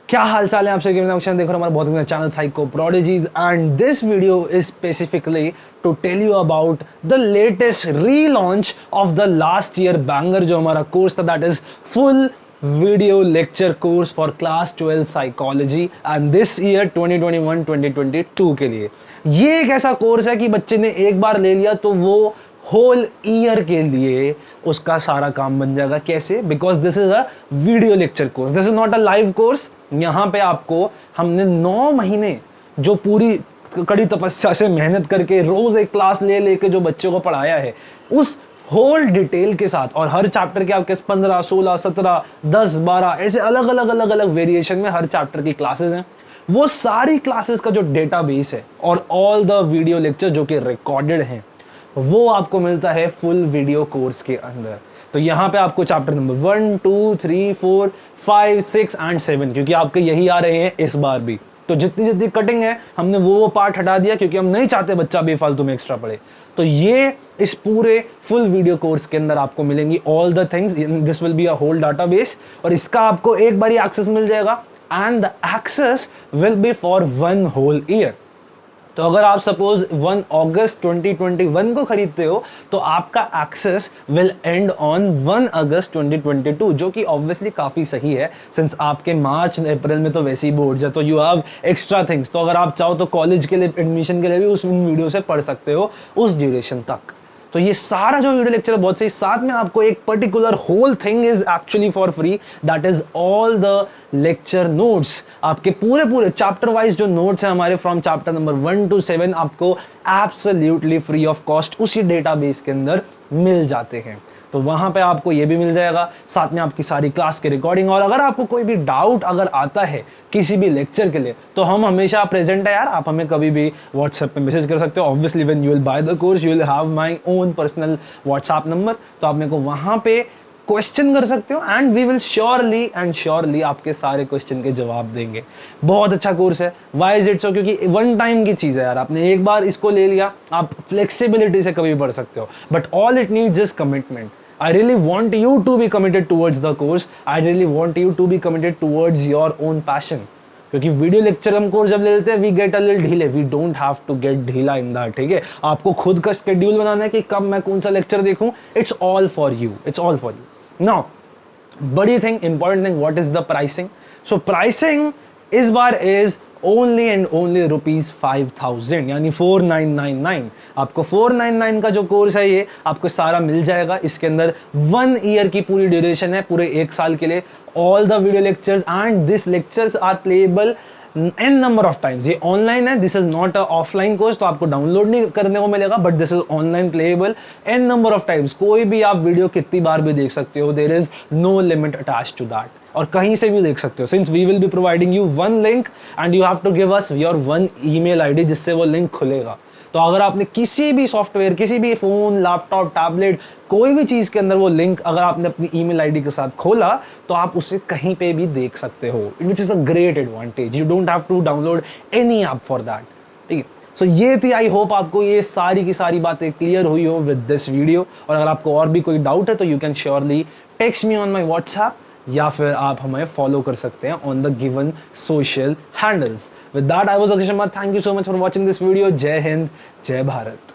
क्या हाल चाल है आपसे देख रहे हो हमारा बहुत channel Psychoprodigies and this video is specifically to tell you about the latest relaunch of the last year banger जो हमारा कोर्स था, that is full video lecture course for class 12 psychology and this year 2021-2022 के लिए। ये एक ऐसा course है कि बच्चे ने एक बार ले लिया तो वो होल ईयर के लिए उसका सारा काम बन जाएगा। कैसे? Because this is a video lecture course, this is not a live course. यहां पे आपको हमने 9 महीने जो पूरी कड़ी तपस्या से मेहनत करके रोज एक क्लास ले लेके जो बच्चों को पढ़ाया है, उस होल डिटेल के साथ, और हर चैप्टर के आपके 15, 16, 17, 10, 12 ऐसे अलग अलग वेरिएशन में हर चैप्टर की क्लासेस हैं। वो सारी क्लासेस का जो डेटाबेस है और ऑल द वीडियो लेक्चर जो कि रिकॉर्डेड हैं, वो आपको मिलता है फुल वीडियो कोर्स के अंदर। तो यहाँ पे आपको चैप्टर नंबर 1, 2, 3, 4, 5, 6 एंड 7, क्योंकि आपके यही आ रहे हैं इस बार भी, तो जितनी जितनी कटिंग है हमने वो पार्ट हटा दिया क्योंकि हम नहीं चाहते बच्चा बेफालतू में एक्स्ट्रा पढ़े। तो ये इस पूरे फुल वीडियो कोर्स के अंदर आपको मिलेंगी all the things. This will be a whole database और इसका आपको एक बार ही एक्सेस मिल जाएगा and the access will be for 1 whole year. तो अगर आप सपोज 1 अगस्त 2021 को खरीदते हो तो आपका एक्सेस विल एंड ऑन 1 अगस्त 2022, जो कि ऑब्वियसली काफ़ी सही है सिंस आपके मार्च अप्रैल में तो वैसे ही बोर्ड्स है, तो यू हैव एक्स्ट्रा थिंग्स। तो अगर आप चाहो तो कॉलेज के लिए एडमिशन के लिए भी उस वीडियो से पढ़ सकते हो उस ड्यूरेशन तक। तो ये सारा जो वीडियो लेक्चर है बहुत सही, साथ में आपको एक particular whole thing is actually for free, that is all the lecture notes. आपके पूरे चैप्टर वाइज जो नोट्स हैं हमारे फ्रॉम चैप्टर नंबर 1 to 7 आपको एब्सोल्युटली फ्री ऑफ कॉस्ट उसी डेटाबेस के अंदर मिल जाते हैं। तो वहां पे आपको ये भी मिल जाएगा, साथ में आपकी सारी क्लास की रिकॉर्डिंग। और अगर आपको कोई भी डाउट अगर आता है किसी भी लेक्चर के लिए तो हम हमेशा प्रेजेंट है यार, आप हमें कभी भी व्हाट्सएप पे मैसेज कर सकते हो। Obviously when you will by the course you will have my own personal WhatsApp number, तो आप मेरे को वहां पे क्वेश्चन कर सकते हो एंड वी विल श्योरली आपके सारे क्वेश्चन के जवाब देंगे। बहुत अच्छा कोर्स है। Why is it so? क्योंकि वन टाइम की चीज है यार, आपने एक बार इसको ले लिया, आप फ्लेक्सिबिलिटी से कभी भी पढ़ सकते हो, but all it needs is commitment. I really want you to be committed towards the course. I really want you to be committed towards your own passion. क्योंकि वीडियो लेक्चर हम कोर्स जब ले लेते हैं वी गेट अ लिटिल ढीले, we don't have to get ढीला in that. ठीक है, आपको खुद का शेड्यूल बनाना है कि कब मैं कौन सा लेक्चर देखूं। It's all for you, it's all for you. Now बड़ी thing, important thing, what is the pricing? So pricing इस बार इज ओनली एंड ओनली ₹5,000 यानी 4,999। आपको 499 का जो कोर्स है ये आपको सारा मिल जाएगा। इसके अंदर 1 ईयर की पूरी ड्यूरेशन है, पूरे 1 साल के लिए। All the video lectures and this lectures are playable n number of times. ये ऑनलाइन है, this is not a offline course, तो आपको डाउनलोड नहीं करने को मिलेगा, but this is online playable n number of times. कोई भी आप वीडियो कितनी बार भी देख सकते हो, there is no limit attach to that, और कहीं से भी देख सकते हो। Since we will be providing you 1 link and you have to give us your 1 email ID जिससे वो लिंक खुलेगा। तो अगर आपने किसी भी सॉफ्टवेयर, किसी भी फोन, लैपटॉप, टैबलेट, कोई भी चीज के अंदर वो लिंक अगर आपने अपनी ईमेल आईडी के साथ खोला तो आप उसे कहीं पे भी देख सकते हो, which is a great advantage. You don't have to download any app for that. ठीक है, सो ये थी, आई होप आपको ये सारी की सारी बातें क्लियर हुई हो विद दिस वीडियो। और अगर आपको और भी कोई डाउट है तो you can surely text me on my WhatsApp, या फिर आप हमें फॉलो कर सकते हैं on the given social handles. With that I was Akshay Sharma, thank you so much for watching this video. जय हिंद, जय भारत।